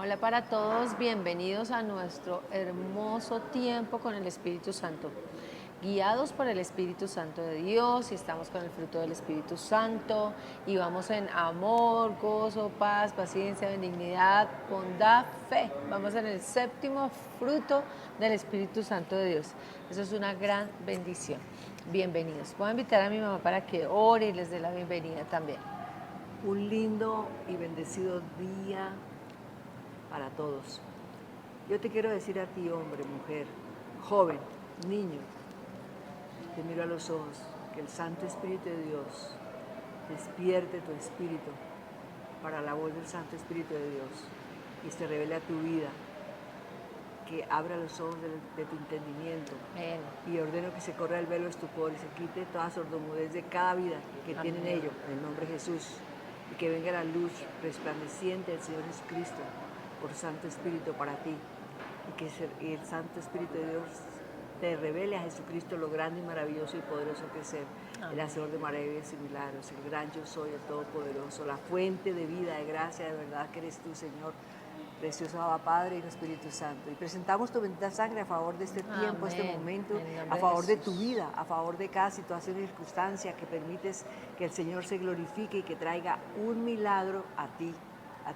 Hola para todos, bienvenidos a nuestro hermoso tiempo con el Espíritu Santo. Guiados por el Espíritu Santo de Dios y estamos con el fruto del Espíritu Santo y vamos en amor, gozo, paz, paciencia, benignidad, bondad, fe. Vamos en el séptimo fruto del Espíritu Santo de Dios. Eso es una gran bendición. Bienvenidos. Voy a invitar a mi mamá para que ore y les dé la bienvenida también. Un lindo y bendecido día para todos. Yo te quiero decir a ti, hombre, mujer, joven, niño, te miro a los ojos, que el Santo Espíritu de Dios despierte tu espíritu para la voz del Santo Espíritu de Dios y se revele a tu vida, que abra los ojos de tu entendimiento. Amén. Y ordeno que se corra el velo de estupor y se quite toda sordomudez de cada vida que tienen Amén. ellos, en el nombre de Jesús. Y que venga la luz resplandeciente del Señor Jesucristo por Santo Espíritu para ti. Y que el Santo Espíritu de Dios te revele a Jesucristo lo grande y maravilloso y poderoso que es Él, el hacedor de maravillas y milagros, el gran yo soy, el todopoderoso, la fuente de vida, de gracia, de verdad que eres tú, Señor. Precioso Abba Padre y Espíritu Santo. Y presentamos tu bendita sangre a favor de este tiempo, este Amén. momento, En el nombre a de favor de tu Jesús. vida, a favor de cada situación y circunstancia que permites que el Señor se glorifique y que traiga un milagro a ti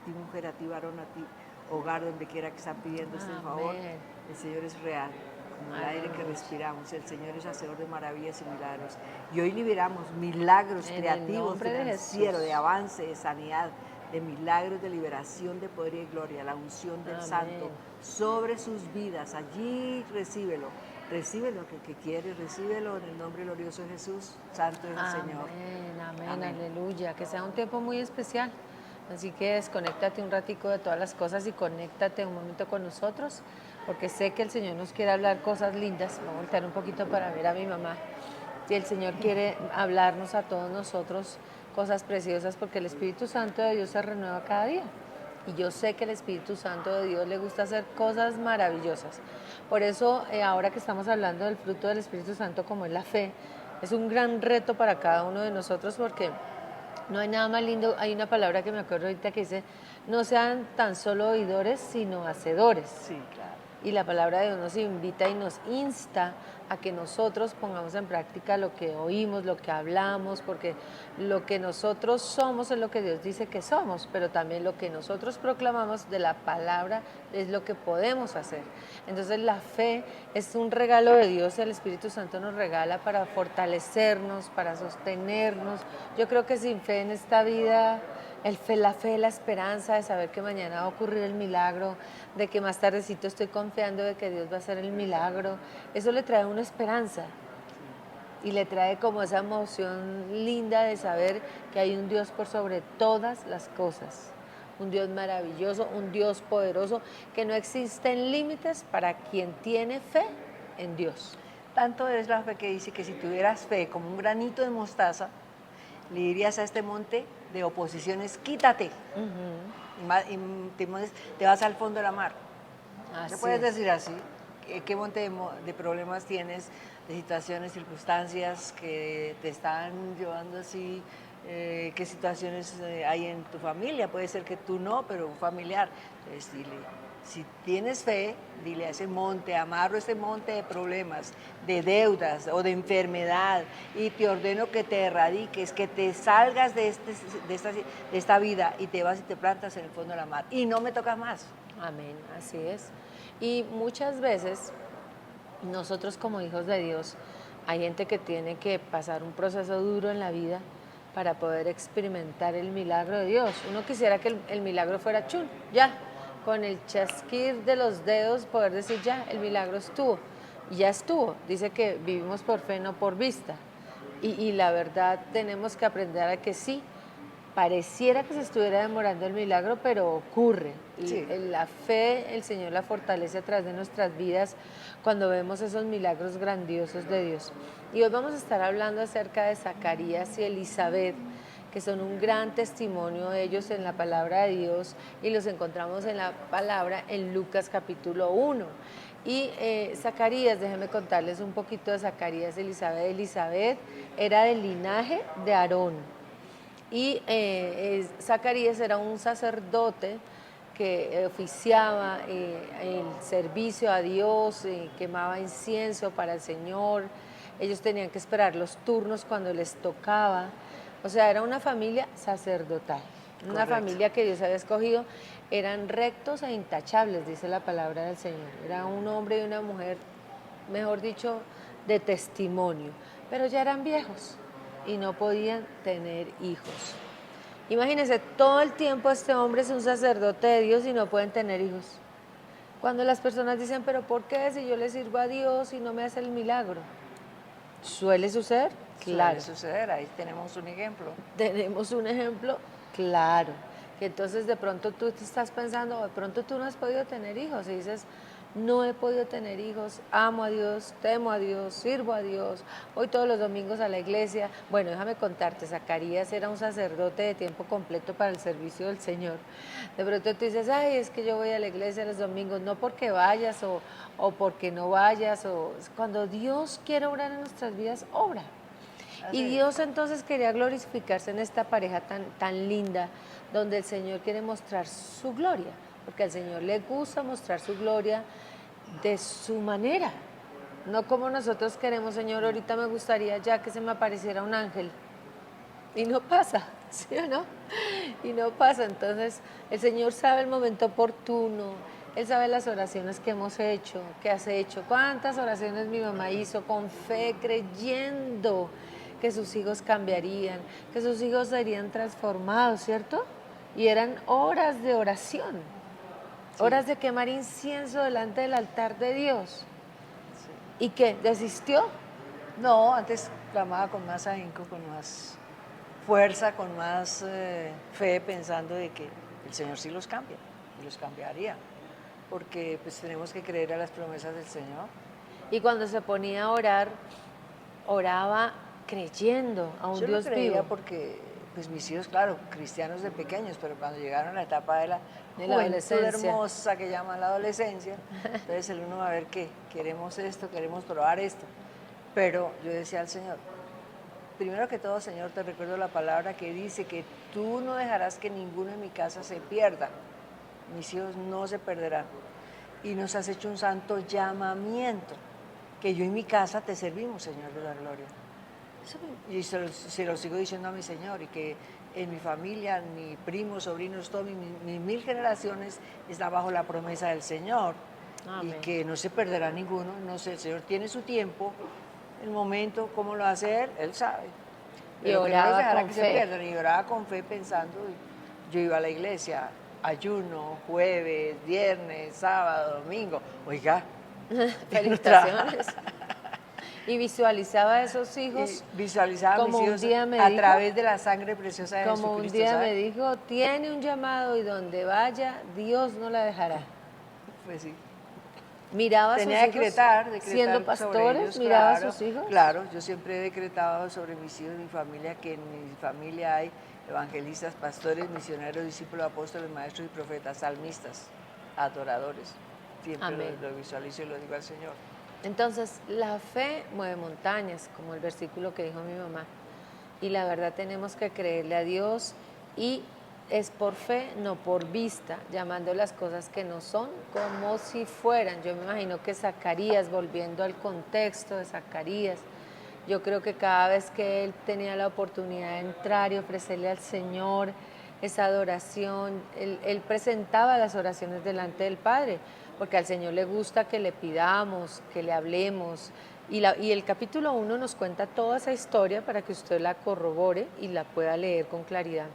mujer, a ti varón, a ti hogar, donde quiera que están pidiendo este favor. Amén. El Señor es real, como el aire que Aleluya. respiramos. El Señor es hacedor de maravillas y milagros. Y hoy liberamos milagros En el creativos, nombre de financieros, Jesús. de avance, de sanidad, de milagros, de liberación, de poder y gloria, la unción del Santo Amén. sobre sus vidas. Allí recíbelo, recíbelo que quieres, recíbelo en el nombre glorioso de Jesús. Santo es el Señor. Amén, amén, Amén. aleluya. Que sea un tiempo muy especial. Así que desconéctate un ratico de todas las cosas y conéctate un momento con nosotros, porque sé que el Señor nos quiere hablar cosas lindas. Voy a voltear un poquito para ver a mi mamá. Y el Señor quiere hablarnos a todos nosotros cosas preciosas, porque el Espíritu Santo de Dios se renueva cada día. Y yo sé que el Espíritu Santo de Dios le gusta hacer cosas maravillosas. Por eso, ahora que estamos hablando del fruto del Espíritu Santo, como es la fe, es un gran reto para cada uno de nosotros, porque no hay nada más lindo. Hay una palabra que me acuerdo ahorita que dice: no sean tan solo oidores, sino hacedores. Sí, claro. Y la palabra de Dios nos invita y nos insta a que nosotros pongamos en práctica lo que oímos, lo que hablamos, porque lo que nosotros somos es lo que Dios dice que somos, pero también lo que nosotros proclamamos de la palabra es lo que podemos hacer. Entonces la fe es un regalo de Dios, el Espíritu Santo nos regala para fortalecernos, para sostenernos. Yo creo que sin fe en esta vida, la fe, la esperanza de saber que mañana va a ocurrir el milagro, de que más tardecito estoy confiando de que Dios va a hacer el milagro, eso le trae una esperanza y le trae como esa emoción linda de saber que hay un Dios por sobre todas las cosas, un Dios maravilloso, un Dios poderoso, que no existen límites para quien tiene fe en Dios. Tanto es la fe que dice que si tuvieras fe como un granito de mostaza, le dirías a este monte de oposiciones, quítate. Te vas al fondo de la mar. ¿Qué Así puedes es. decir así? ¿Qué monte de problemas tienes, de situaciones, circunstancias que te están llevando así? ¿Qué situaciones hay en tu familia? Puede ser que tú no, pero un familiar. Entonces, dile, si tienes fe, dile a ese monte, amarro ese monte de problemas, de deudas o de enfermedad, y te ordeno que te erradiques, que te salgas de esta vida y te vas y te plantas en el fondo de la mar. Y no me tocas más. Amén, así es. Y muchas veces nosotros como hijos de Dios, hay gente que tiene que pasar un proceso duro en la vida para poder experimentar el milagro de Dios. Uno quisiera que el milagro fuera chun, ya, con el chasquir de los dedos poder decir ya, el milagro estuvo. Y ya estuvo. Dice que vivimos por fe, no por vista. Y la verdad tenemos que aprender a que sí, pareciera que se estuviera demorando el milagro, pero ocurre. Sí. La fe, el Señor la fortalece a través de nuestras vidas cuando vemos esos milagros grandiosos de Dios. Y hoy vamos a estar hablando acerca de Zacarías y Elizabeth, que son un gran testimonio de ellos en la palabra de Dios, y los encontramos en la palabra en Lucas capítulo 1. Y Zacarías, déjenme contarles un poquito de Zacarías, Elizabeth. Elizabeth era del linaje de Aarón. Y Zacarías era un sacerdote que oficiaba el servicio a Dios, quemaba incienso para el Señor. Ellos tenían que esperar los turnos cuando les tocaba. O sea, era una familia sacerdotal, una Correcto. familia que Dios había escogido. Eran rectos e intachables, dice la palabra del Señor. Era un hombre y una mujer, mejor dicho, de testimonio. Pero ya eran viejos y no podían tener hijos. Imagínense, todo el tiempo este hombre es un sacerdote de Dios y no pueden tener hijos. Cuando las personas dicen, pero ¿por qué si yo le sirvo a Dios y no me hace el milagro? ¿Suele suceder? Claro. Suele suceder, ahí tenemos un ejemplo. Tenemos un ejemplo claro, que entonces de pronto tú te estás pensando, de pronto tú no has podido tener hijos y dices, no he podido tener hijos, amo a Dios, temo a Dios, sirvo a Dios, voy todos los domingos a la iglesia. Bueno, déjame contarte, Zacarías era un sacerdote de tiempo completo para el servicio del Señor. De pronto tú dices, ay, es que yo voy a la iglesia los domingos, no porque vayas o porque no vayas, o cuando Dios quiere obrar en nuestras vidas, obra. Así Y es. Dios entonces quería glorificarse en esta pareja tan linda, donde el Señor quiere mostrar su gloria, porque al Señor le gusta mostrar su gloria de su manera, no como nosotros queremos. Señor, ahorita me gustaría ya que se me apareciera un ángel, y no pasa, ¿sí o no? Y no pasa. Entonces el Señor sabe el momento oportuno, Él sabe las oraciones que hemos hecho, que has hecho, cuántas oraciones mi mamá hizo con fe, creyendo que sus hijos cambiarían, que sus hijos serían transformados, ¿cierto? Y eran horas de oración, horas de quemar incienso delante del altar de Dios. ¿Y qué? ¿Desistió? No, antes clamaba con más ahínco, con más fuerza, con más fe, pensando de que el Señor sí los cambia y los cambiaría, porque pues tenemos que creer a las promesas del Señor. Y cuando se ponía a orar, oraba creyendo a un Yo lo Dios creía vivo. porque pues mis hijos, claro, cristianos de pequeños, pero cuando llegaron a la etapa de la De la juventud adolescencia. hermosa que llaman la adolescencia, entonces el uno va a ver que queremos esto, queremos probar esto. Pero yo decía al Señor, primero que todo, Señor, te recuerdo la palabra que dice que tú no dejarás que ninguno en mi casa se pierda. Mis hijos no se perderán. Y nos has hecho un santo llamamiento, que yo y mi casa te servimos, Señor de la gloria. Y se lo sigo diciendo a mi Señor, y que en mi familia, mi primos, sobrinos, todo, mis 1000 generaciones está bajo la promesa del Señor. Amén. Y que no se perderá ninguno. No sé, el Señor tiene su tiempo, el momento, cómo lo va a hacer, Él sabe. Y Pero que no los oraba dejará con que fe. se pierdan. Y oraba con fe pensando, yo iba a la iglesia, ayuno, jueves, viernes, sábado, domingo. Oiga, Felicitaciones. Y visualizaba a esos y hijos visualizaba a mis como un hijos día me a dijo, través de la sangre preciosa de como un Jesucristo, día ¿sabe? me dijo, tiene un llamado y donde vaya, Dios no la dejará. Pues sí. Miraba a sus Tenía que hijos decretar siendo sobre pastores, ellos, miraba a claro, sus hijos. claro. Yo siempre he decretado sobre mis hijos, mi familia, que en mi familia hay evangelistas, pastores, misioneros, discípulos, apóstoles, maestros y profetas, salmistas, adoradores. Siempre Amén. lo visualizo y lo digo al Señor. Entonces, la fe mueve montañas, como el versículo que dijo mi mamá. Y la verdad tenemos que creerle a Dios, y es por fe, no por vista, llamando las cosas que no son como si fueran. Yo me imagino que Zacarías, volviendo al contexto de Zacarías, yo creo que cada vez que él tenía la oportunidad de entrar y ofrecerle al Señor esa adoración, él presentaba las oraciones delante del Padre, porque al Señor le gusta que le pidamos, que le hablemos. Y el capítulo 1 nos cuenta toda esa historia para que usted la corrobore y la pueda leer con claridad.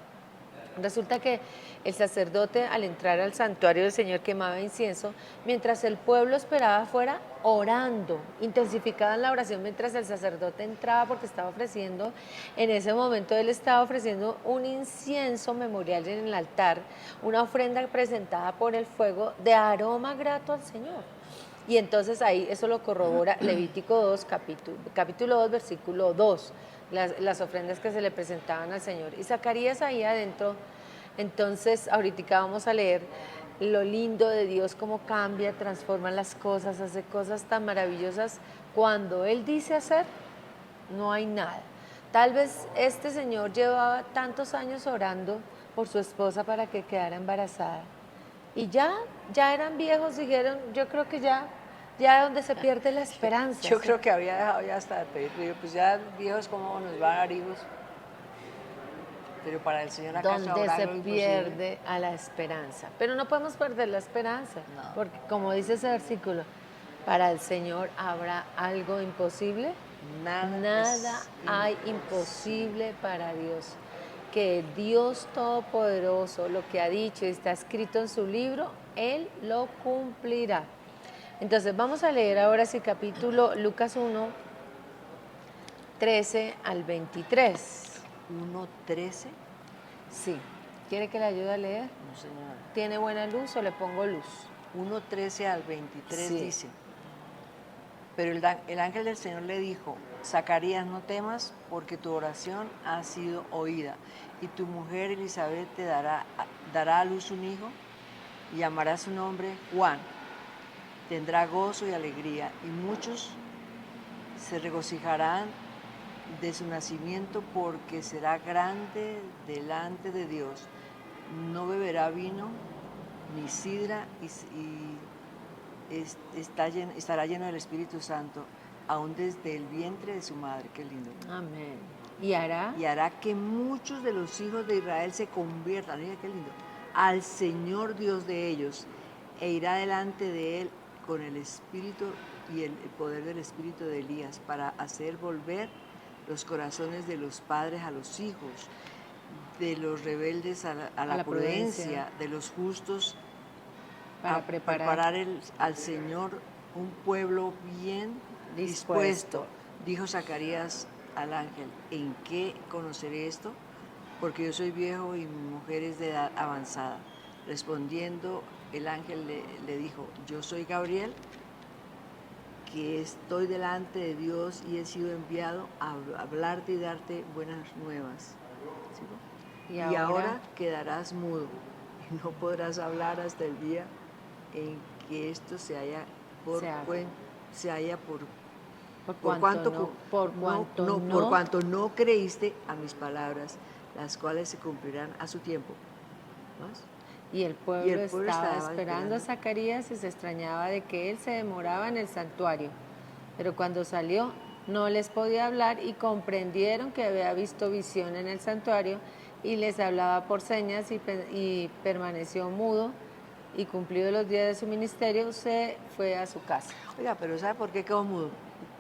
Resulta que el sacerdote, al entrar al santuario del Señor, quemaba incienso, mientras el pueblo esperaba afuera orando. Intensificaban la oración mientras el sacerdote entraba, porque estaba ofreciendo, en ese momento él estaba ofreciendo un incienso memorial en el altar, una ofrenda presentada por el fuego de aroma grato al Señor. Y entonces ahí eso lo corrobora Levítico 2, capítulo 2, versículo 2, las ofrendas que se le presentaban al Señor. Y Zacarías ahí adentro, entonces ahorita vamos a leer lo lindo de Dios, cómo cambia, transforma las cosas, hace cosas tan maravillosas. Cuando Él dice hacer, no hay nada. Tal vez este señor llevaba tantos años orando por su esposa para que quedara embarazada. Y ya eran viejos, dijeron, yo creo que ya donde se pierde la esperanza. Yo ¿sí? creo que había dejado ya hasta de pedir, pero pues ya viejos, ¿cómo nos va a dar hijos? Pero para el Señor acaso Donde habrá se algo imposible. pierde a la esperanza. Pero no podemos perder la esperanza, No. porque como dice ese versículo, para el Señor habrá algo imposible. Nada es hay imposible para Dios. Que Dios Todopoderoso, lo que ha dicho y está escrito en su libro, Él lo cumplirá. Entonces vamos a leer ahora ese capítulo, Lucas 1, 13 al 23. 1:13. Sí. ¿Quiere que le ayude a leer? No, señora. ¿Tiene buena luz o le pongo luz? 1:13 al 23 Sí. dice, pero el ángel del Señor le dijo, Zacarías, no temas, porque tu oración ha sido oída, y tu mujer Elizabeth te dará a luz un hijo, y llamará su nombre Juan. Tendrá gozo y alegría, y muchos se regocijarán de su nacimiento, porque será grande delante de Dios. No beberá vino ni sidra, estará lleno del Espíritu Santo, aún desde el vientre de su madre. Qué lindo. Amén. ¿Y hará? Y hará que muchos de los hijos de Israel se conviertan, mira qué lindo, al Señor Dios de ellos, e irá delante de él con el espíritu y el poder del espíritu de Elías, para hacer volver los corazones de los padres a los hijos, de los rebeldes a la prudencia, de los justos para a preparar al Señor un pueblo bien dispuesto. Dijo Zacarías al ángel, ¿en qué conoceré esto? Porque yo soy viejo y mi mujer es de edad avanzada. Respondiendo, el ángel le dijo, yo soy Gabriel, que estoy delante de Dios y he sido enviado a hablarte y darte buenas nuevas. ¿Sí? Y ahora quedarás mudo y no podrás hablar hasta el día en que esto se haya por cuanto no creíste a mis palabras, las cuales se cumplirán a su tiempo. ¿Más? Y el pueblo estaba esperando a Zacarías y se extrañaba de que él se demoraba en el santuario. Pero cuando salió, no les podía hablar y comprendieron que había visto visión en el santuario y les hablaba por señas y permaneció mudo, y cumplidos los días de su ministerio se fue a su casa. Oiga, pero ¿sabe por qué quedó mudo?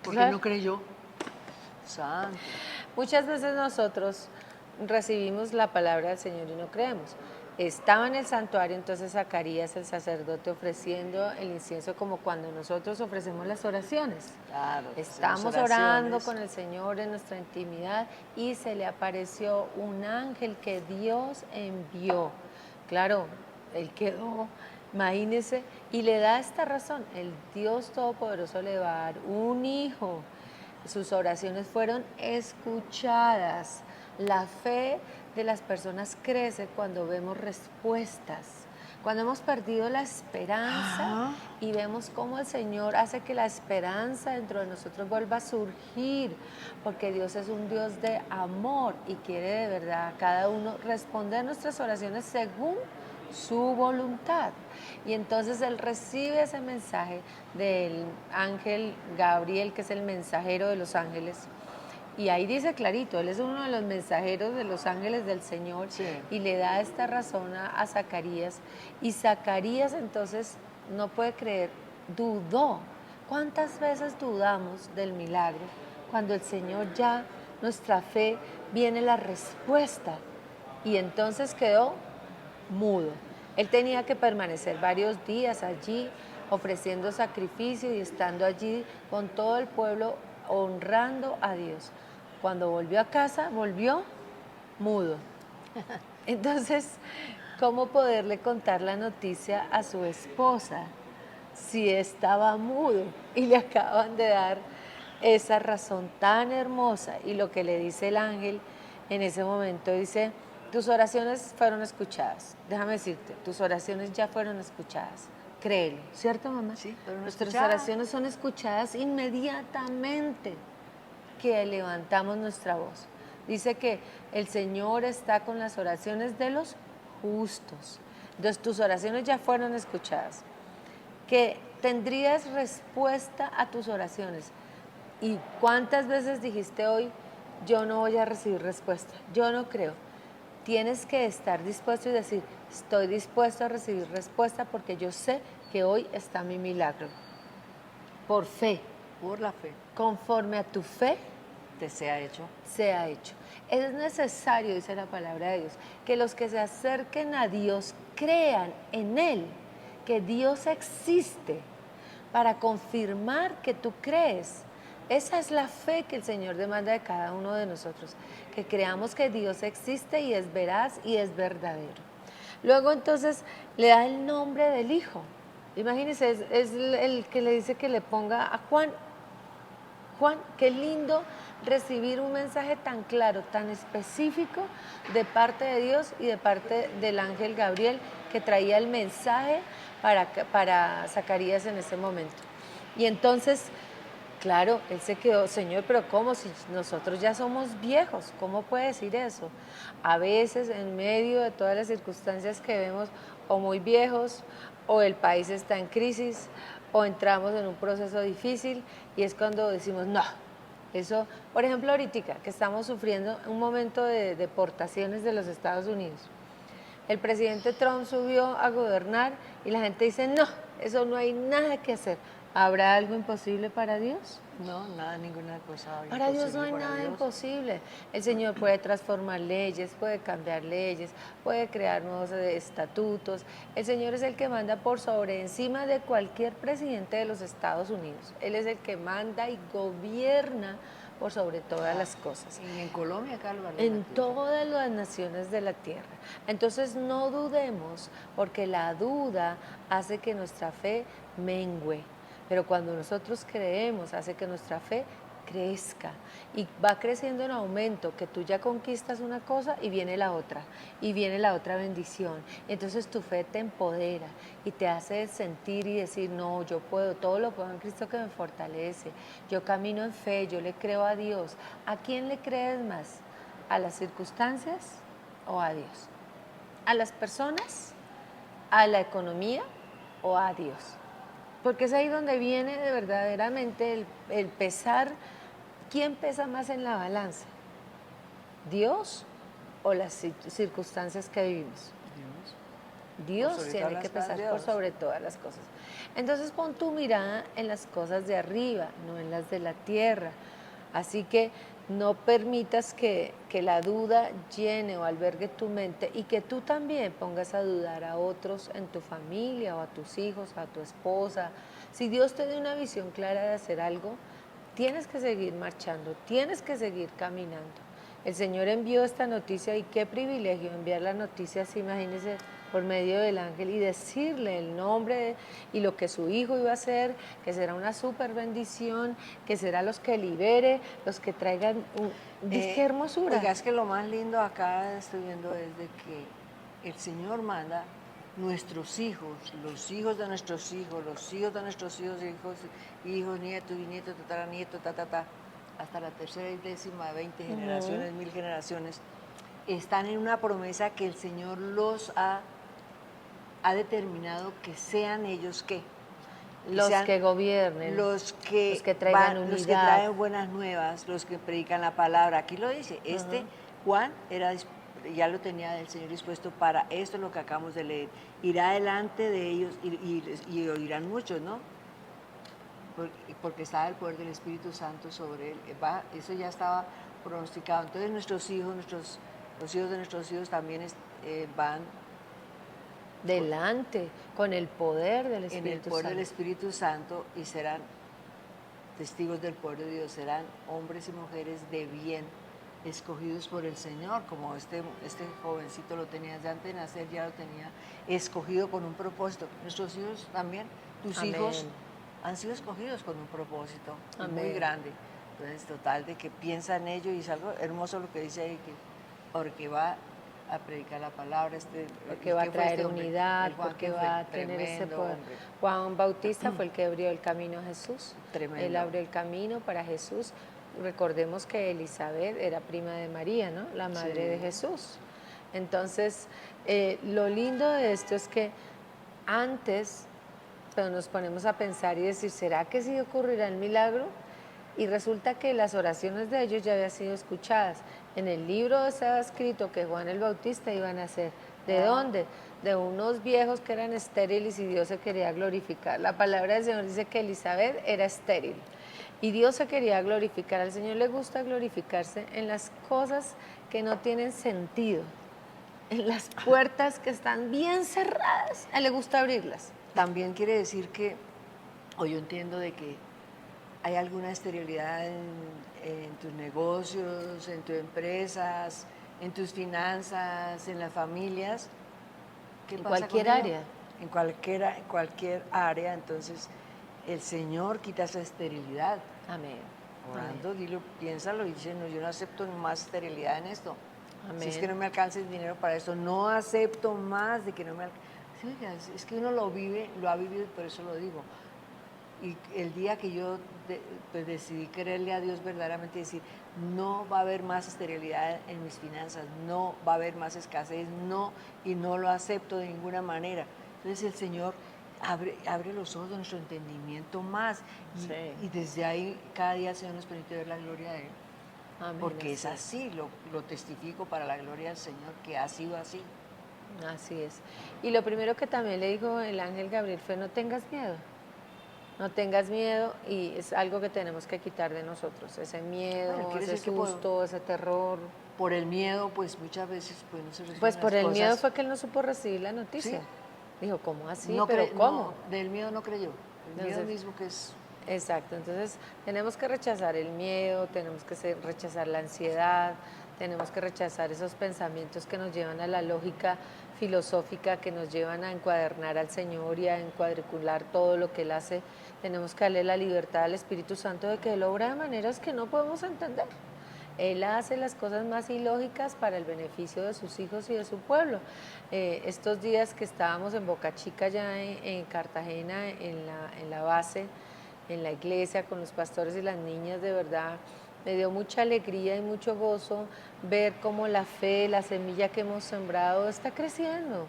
Porque no creyó. Santo. Muchas veces nosotros recibimos la palabra del Señor y no creemos. Estaba en el santuario entonces Zacarías, el sacerdote, ofreciendo el incienso como cuando nosotros ofrecemos las oraciones. Claro, estamos orando con el Señor en nuestra intimidad y se le apareció un ángel que Dios envió. Claro, él quedó, imagínese, y le da esta razón, el Dios Todopoderoso le va a dar un hijo. Sus oraciones fueron escuchadas. La fe de las personas crece cuando vemos respuestas. Cuando hemos perdido la esperanza y vemos cómo el Señor hace que la esperanza dentro de nosotros vuelva a surgir, porque Dios es un Dios de amor y quiere de verdad a cada uno responder nuestras oraciones según su voluntad. Y entonces él recibe ese mensaje del ángel Gabriel, que es el mensajero de los ángeles. Y ahí dice clarito, él es uno de los mensajeros de los ángeles del Señor, sí. Y le da esta razón a Zacarías. Y Zacarías entonces no puede creer, dudó. ¿Cuántas veces dudamos del milagro? Cuando el Señor ya, nuestra fe, viene la respuesta. Y entonces quedó mudo. Él tenía que permanecer varios días allí ofreciendo sacrificio y estando allí con todo el pueblo honrando a Dios. Cuando volvió a casa, volvió mudo. Entonces, ¿cómo poderle contar la noticia a su esposa si estaba mudo y le acaban de dar esa razón tan hermosa? Y lo que le dice el ángel en ese momento dice, tus oraciones fueron escuchadas. Déjame decirte, tus oraciones ya fueron escuchadas. Créelo, ¿cierto, mamá? Sí, fueron nuestras escuchadas. Oraciones son escuchadas inmediatamente que levantamos nuestra voz. Dice que el Señor está con las oraciones de los justos. Entonces tus oraciones ya fueron escuchadas, que tendrías respuesta a tus oraciones. ¿Y cuántas veces dijiste hoy, yo no voy a recibir respuesta? Yo no creo. Tienes que estar dispuesto y decir, estoy dispuesto a recibir respuesta porque yo sé que hoy está mi milagro. Por fe, Por la fe conforme a tu fe, te sea hecho. sea hecho. Es necesario, dice la palabra de Dios, que los que se acerquen a Dios crean en Él, que Dios existe, para confirmar que tú crees. Esa es la fe que el Señor demanda de cada uno de nosotros, que creamos que Dios existe y es veraz y es verdadero. Luego entonces le da el nombre del Hijo. Imagínense, es el que le dice que le ponga a Juan. Juan, qué lindo recibir un mensaje tan claro, tan específico de parte de Dios y de parte del ángel Gabriel que traía el mensaje para Zacarías en ese momento. Y entonces, claro, él se quedó, Señor, pero ¿cómo? Si nosotros ya somos viejos, ¿cómo puede decir eso? A veces, en medio de todas las circunstancias que vemos, o muy viejos, o el país está en crisis, o entramos en un proceso difícil, y es cuando decimos, no, eso, por ejemplo, ahorita que estamos sufriendo un momento de deportaciones de los Estados Unidos. El presidente Trump subió a gobernar y la gente dice, no, eso no hay nada que hacer. ¿Habrá algo imposible para Dios? No, nada, ninguna cosa Para Dios no hay para nada Dios. imposible. El Señor puede transformar leyes, puede cambiar leyes, puede crear nuevos estatutos. El Señor es el que manda por sobre encima de cualquier presidente de los Estados Unidos. Él es el que manda y gobierna por sobre todas las cosas. Y en Colombia, Carlos. En todas las naciones de la tierra. Entonces no dudemos, porque la duda hace que nuestra fe mengüe. Pero cuando nosotros creemos, hace que nuestra fe crezca y va creciendo en aumento, que tú ya conquistas una cosa y viene la otra bendición. Entonces tu fe te empodera y te hace sentir y decir, no, yo puedo, todo lo puedo en Cristo que me fortalece. Yo camino en fe, yo le creo a Dios. ¿A quién le crees más? ¿A las circunstancias o a Dios? ¿A las personas? ¿A la economía o a Dios? Porque es ahí donde viene de verdaderamente el pesar. ¿Quién pesa más en la balanza? ¿Dios o las circunstancias que vivimos? Dios tiene que pesar por sobre todas las cosas. Entonces pon tu mirada en las cosas de arriba, no en las de la tierra. Así que no permitas que la duda llene o albergue tu mente y que tú también pongas a dudar a otros en tu familia o a tus hijos, a tu esposa. Si Dios te dio una visión clara de hacer algo, tienes que seguir marchando, tienes que seguir caminando. El Señor envió esta noticia y qué privilegio enviar la noticia, así, imagínense, por medio del ángel y decirle el nombre y lo que su hijo iba a hacer, que será una súper bendición, que será los que libere, los que traigan qué hermosura. Oiga, es que lo más lindo acá estoy viendo es de que el Señor manda nuestros hijos, los hijos de nuestros hijos, los hijos de nuestros hijos, nietos, bisnietos, tataranietos, hasta la tercera y décima, 20 generaciones, 1000 generaciones, están en una promesa que el Señor los ha determinado que sean ellos que que gobiernen, los que traigan unidad, los que traen buenas nuevas, los que predican la palabra. Aquí lo dice, Juan ya lo tenía el Señor dispuesto para esto, lo que acabamos de leer. Irá delante de ellos y oirán muchos, ¿no? Porque estaba el poder del Espíritu Santo sobre él. Eso ya estaba pronosticado. Entonces nuestros hijos, los hijos de nuestros hijos también van delante, con el poder del Espíritu Santo. En el poder del Espíritu Santo y serán testigos del poder de Dios, serán hombres y mujeres de bien, escogidos por el Señor, como este jovencito lo tenía ya antes de nacer, ya lo tenía escogido con un propósito. Nuestros hijos también, tus hijos han sido escogidos con un propósito muy grande. Entonces, total, de que piensa en ello y es algo hermoso lo que dice ahí, porque va a predicar la palabra, porque va a traer unidad, porque va a tener ese poder. Juan Bautista fue el que abrió el camino a Jesús. Tremendo. Él abrió el camino para Jesús. Recordemos que Elizabeth era prima de María, ¿no? La madre de Jesús. Entonces, lo lindo de esto es que antes, pero nos ponemos a pensar y decir, ¿será que sí ocurrirá el milagro? Y resulta que las oraciones de ellos ya habían sido escuchadas. En el libro estaba escrito que Juan el Bautista iba a nacer. ¿De Ah, dónde? De unos viejos que eran estériles y Dios se quería glorificar. La palabra del Señor dice que Elizabeth era estéril y Dios se quería glorificar. Al Señor le gusta glorificarse en las cosas que no tienen sentido, en las puertas que están bien cerradas. A él le gusta abrirlas. también quiere decir que, o yo entiendo de que hay alguna esterilidad en tus negocios, en tus empresas, en tus finanzas, en las familias. ¿Qué En pasa con cualquier ello? área. En cualquier área, entonces el Señor quita esa esterilidad. Amén. Orando, dilo, piénsalo y dice, no, yo no acepto más esterilidad en esto. Si es que Amén. no me alcanza el dinero para esto, no acepto más de que no me alcance. Sí, oiga, es que uno lo vive, lo ha vivido y por eso lo digo. Y el día que yo pues decidí creerle a Dios verdaderamente y decir, no va a haber más esterilidad en mis finanzas, no va a haber más escasez, no, y no lo acepto de ninguna manera. Entonces el Señor abre los ojos de nuestro entendimiento más Sí. y desde ahí cada día el Señor nos permite ver la gloria de Él. Amén. Porque es así, lo testifico para la gloria del Señor, que ha sido así. Así es. Y lo primero que también le dijo el ángel Gabriel fue, no tengas miedo. No tengas miedo y es algo que tenemos que quitar de nosotros, ese Bueno, miedo, quiere ese decir que susto, ese terror. por el miedo, pues muchas veces pues, no se Pues reciben por las el miedo cosas. fue que él no supo recibir la Sí, noticia. Dijo, ¿cómo así? no, ¿Pero cómo? no, del miedo no creyó. El miedo Entonces, mismo que es, exacto, entonces tenemos que rechazar el miedo, tenemos que rechazar la ansiedad, tenemos que rechazar esos pensamientos que nos llevan a la lógica filosófica, que nos llevan a encuadernar al Señor y a encuadricular todo lo que Él hace. Tenemos que darle la libertad al Espíritu Santo de que Él obra de maneras que no podemos entender. Él hace las cosas más ilógicas para el beneficio de sus hijos y de su pueblo. Estos días que estábamos en Boca Chica, ya en Cartagena, en la base, en la iglesia, con los pastores y las niñas, de verdad, me dio mucha alegría y mucho gozo ver cómo la fe, la semilla que hemos sembrado, está creciendo.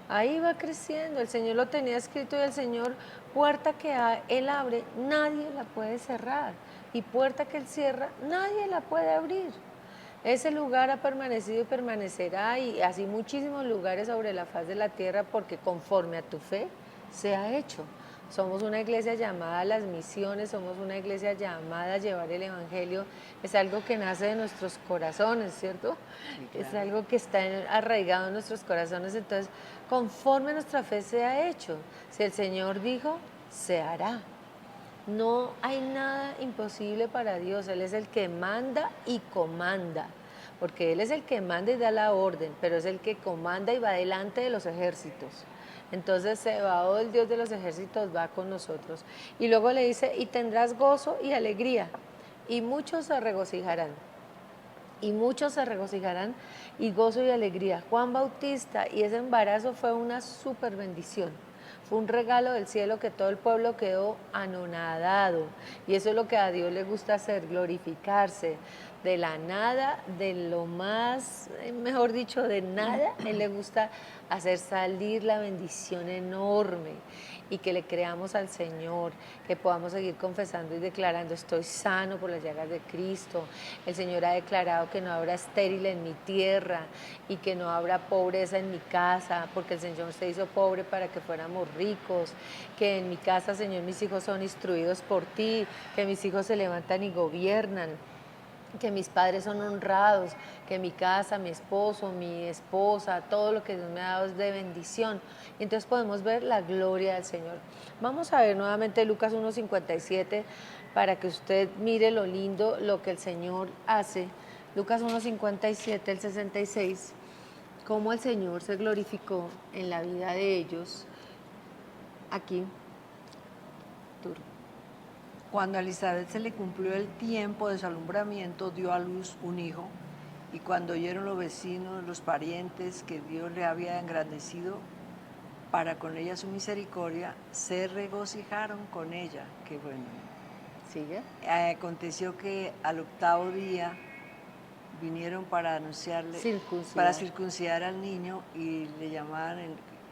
Ahí va creciendo. El Señor lo tenía escrito y el Señor, puerta que Él abre, nadie la puede cerrar. Y puerta que Él cierra, nadie la puede abrir. Ese lugar ha permanecido y permanecerá y así muchísimos lugares sobre la faz de la tierra porque conforme a tu fe se ha hecho. Somos una iglesia llamada a las misiones, somos una iglesia llamada a llevar el Evangelio. Es algo que nace de nuestros corazones, ¿cierto? sí, Es claro. algo que está arraigado en nuestros corazones. Entonces, conforme nuestra fe se ha hecho, si el Señor dijo, se hará. No hay nada imposible para Dios. Él es el que manda y comanda. Porque Él es el que manda y da la orden, pero es el que comanda y va delante de los ejércitos. Entonces Sebaot, el Dios de los ejércitos, va con nosotros. Y luego le dice, y tendrás gozo y alegría, y muchos se regocijarán. Y muchos se regocijarán y gozo y alegría. Juan Bautista y ese embarazo fue una súper bendición. Fue un regalo del cielo que todo el pueblo quedó anonadado. Y eso es lo que a Dios le gusta hacer, glorificarse. De la nada, de lo más, mejor dicho, de nada, Él le gusta hacer salir la bendición enorme y que le creamos al Señor, que podamos seguir confesando y declarando, estoy sano por las llagas de Cristo. El Señor ha declarado que no habrá estéril en mi tierra y que no habrá pobreza en mi casa, porque el Señor se hizo pobre para que fuéramos ricos, que en mi casa, Señor, mis hijos son instruidos por ti, que mis hijos se levantan y gobiernan, que mis padres son honrados, que mi casa, mi esposo, mi esposa, todo lo que Dios me ha dado es de bendición. Y entonces podemos ver la gloria del Señor. Vamos a ver nuevamente Lucas 1:57 para que usted mire lo lindo, lo que el Señor hace. Lucas 1:57, el 66, cómo el Señor se glorificó en la vida de ellos. Aquí, Tur. Cuando a Elizabeth se le cumplió el tiempo de su alumbramiento, dio a luz un hijo. Y cuando oyeron los vecinos, los parientes, que Dios le había engrandecido para con ella su misericordia, se regocijaron con ella. Qué bueno. Sigue. Aconteció que al octavo día vinieron para anunciarle, Circuncidar. para circuncidar al niño y le llamaban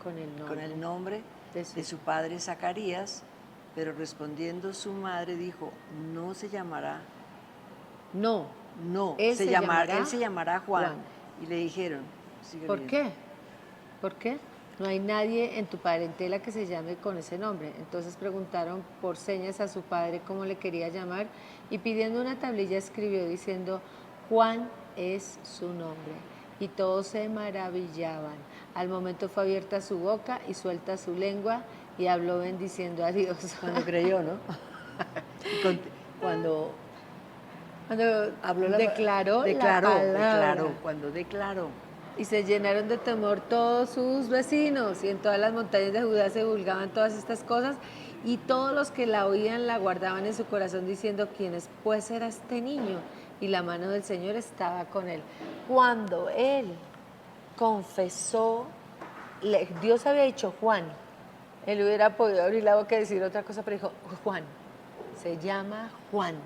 Con el nombre de su padre Zacarías, pero respondiendo su madre dijo, no se llamará, No, no, él se llamará él se llamará Juan. Juan. Y le dijeron, sigue ¿Por leyendo. qué? ¿Por qué? No hay nadie en tu parentela que se llame con ese nombre. Entonces preguntaron por señas a su padre cómo le quería llamar y pidiendo una tablilla escribió diciendo, Juan es su nombre. Y todos se maravillaban. Al momento fue abierta su boca y suelta su lengua y habló bendiciendo a Dios. Cuando creyó, ¿no? Cuando Cuando habló declaró la palabra. cuando declaró. Y se llenaron de temor todos sus vecinos, y en todas las montañas de Judá se divulgaban todas estas cosas, y todos los que la oían la guardaban en su corazón diciendo, ¿quién es pues era este niño? Y la mano del Señor estaba con él. Cuando él confesó, Dios había dicho Juan, él hubiera podido abrir la boca y decir otra cosa, pero dijo Juan, se llama Juan.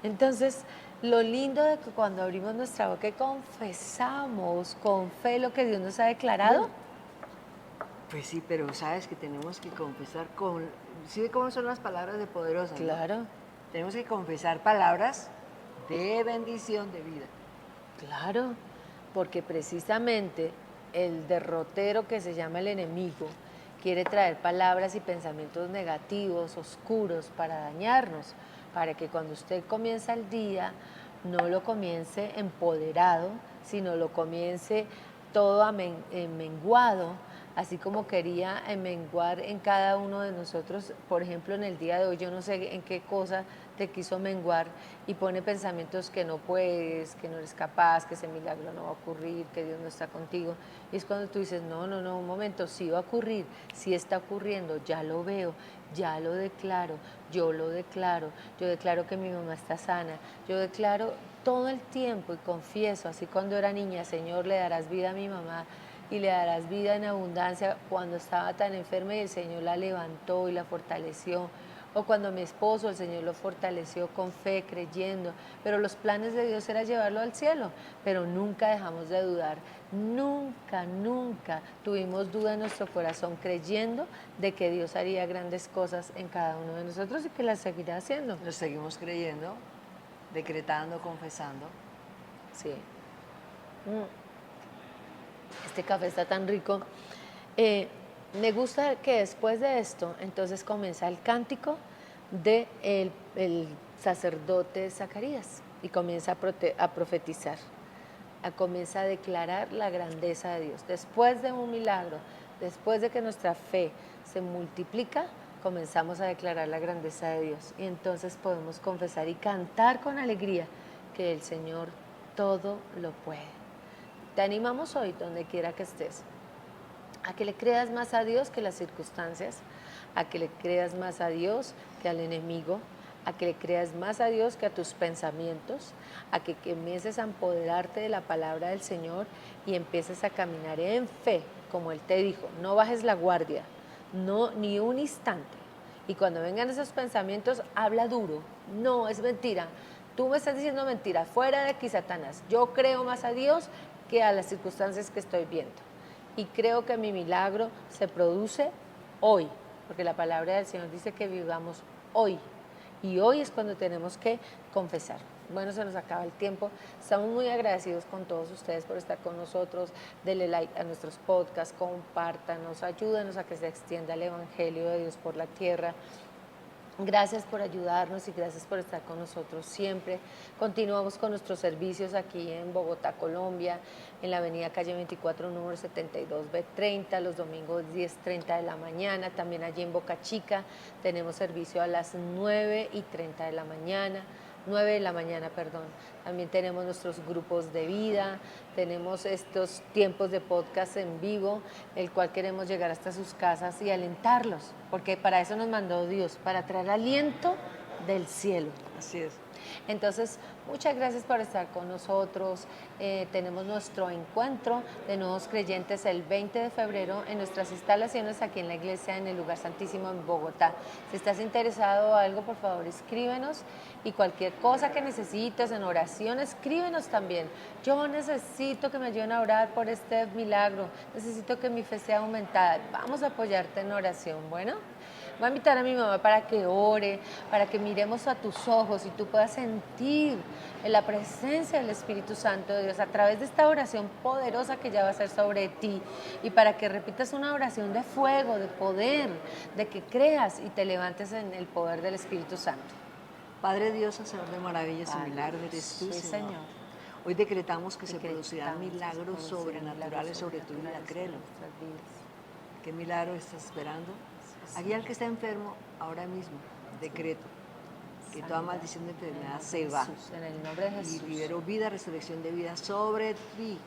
Entonces, lo lindo de que cuando abrimos nuestra boca y confesamos con fe lo que Dios nos ha declarado. Pues sí, pero sabes que tenemos que confesar con... ¿Sí ve cómo son las palabras de poderosas? Claro, ¿no? Tenemos que confesar palabras de bendición de vida. claro, porque precisamente el derrotero que se llama el enemigo quiere traer palabras y pensamientos negativos, oscuros, para dañarnos, para que cuando usted comienza el día no lo comience empoderado, sino lo comience todo menguado, así como quería menguar en cada uno de nosotros. Por ejemplo, en el día de hoy, yo no sé en qué cosa te quiso menguar y pone pensamientos que no puedes, que no eres capaz, que ese milagro no va a ocurrir, que Dios no está contigo. Y es cuando tú dices, no, un momento, sí va a ocurrir, sí está ocurriendo, ya lo veo, ya lo declaro, yo declaro que mi mamá está sana, yo declaro todo el tiempo y confieso, así cuando era niña, Señor, le darás vida a mi mamá y le darás vida en abundancia cuando estaba tan enferma y el Señor la levantó y la fortaleció. O cuando mi esposo, el Señor lo fortaleció con fe, creyendo. Pero los planes de Dios era llevarlo al cielo. Pero nunca dejamos de dudar. Nunca tuvimos duda en nuestro corazón creyendo de que Dios haría grandes cosas en cada uno de nosotros y que las seguirá haciendo. Lo seguimos creyendo, decretando, confesando. Sí. Este café está tan rico. Me gusta que después de esto, entonces comienza el cántico del el sacerdote Zacarías y comienza a profetizar, comienza a declarar la grandeza de Dios. Después de un milagro, después de que nuestra fe se multiplica, comenzamos a declarar la grandeza de Dios y entonces podemos confesar y cantar con alegría que el Señor todo lo puede. Te animamos hoy, donde quiera que estés, a que le creas más a Dios que las circunstancias, a que le creas más a Dios que al enemigo, a que le creas más a Dios que a tus pensamientos, a que comiences a empoderarte de la palabra del Señor y empieces a caminar en fe, como Él te dijo, no bajes la guardia, no, ni un instante. Y cuando vengan esos pensamientos, habla duro, no, es mentira, tú me estás diciendo mentira, fuera de aquí, Satanás, yo creo más a Dios que a las circunstancias que estoy viendo. Y creo que mi milagro se produce hoy, porque la palabra del Señor dice que vivamos hoy. Y hoy es cuando tenemos que confesar. Bueno, se nos acaba el tiempo. Estamos muy agradecidos con todos ustedes por estar con nosotros. Denle like a nuestros podcasts, compártanos, ayúdenos a que se extienda el Evangelio de Dios por la tierra. Gracias por ayudarnos y gracias por estar con nosotros siempre. Continuamos con nuestros servicios aquí en Bogotá, Colombia, en la avenida Calle 24, número 72B30, los domingos 10:30 de la mañana. También allí en Boca Chica tenemos servicio a las 9:30 de la mañana. 9 de la mañana, perdón. También tenemos nuestros grupos de vida, tenemos estos tiempos de podcast en vivo, el cual queremos llegar hasta sus casas y alentarlos, porque para eso nos mandó Dios, para traer aliento del cielo. Así es. Entonces, muchas gracias por estar con nosotros. Tenemos nuestro encuentro de nuevos creyentes el 20 de febrero en nuestras instalaciones aquí en la iglesia en el Lugar Santísimo en Bogotá. Si estás interesado en algo, por favor, escríbenos, y cualquier cosa que necesites en oración, escríbenos también. Yo necesito que me ayuden a orar por este milagro, necesito que mi fe sea aumentada. Vamos a apoyarte en oración, bueno. Voy a invitar a mi mamá para que ore, para que miremos a tus ojos y tú puedas sentir la presencia del Espíritu Santo de Dios a través de esta oración poderosa que ya va a ser sobre ti, y para que repitas una oración de fuego, de poder, de que creas y te levantes en el poder del Espíritu Santo. Padre Dios, hacedor de maravillas y Padre, milagros, eres tú, sí, Señor. Señor. Hoy decretamos que se Decretamos producirán que se milagros producirán sobrenaturales sobre tu vida, sobrenaturales créelo. sobre nuestras vidas. ¿Qué milagro estás esperando? Sí, Aquí al que está enfermo, ahora mismo, decreto que toda Sanidad. maldición de En el enfermedad nombre se de va. Jesús, en el nombre de Y Jesús. libero vida, resurrección de vida sobre ti.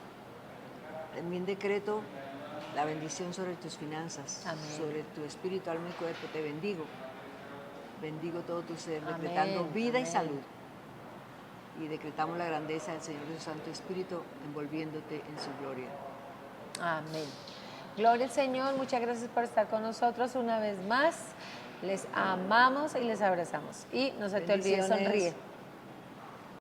También decreto la bendición sobre tus finanzas, Amén. sobre tu espíritu, alma y cuerpo. Te bendigo. Bendigo todo tu ser, Amén, decretando vida y amén. salud. Y decretamos la grandeza del Señor y su Santo Espíritu envolviéndote en su gloria. Amén. Gloria al Señor, muchas gracias por estar con nosotros una vez más. Les amamos y les abrazamos. Y no se te olvide Bendiciones. sonríe.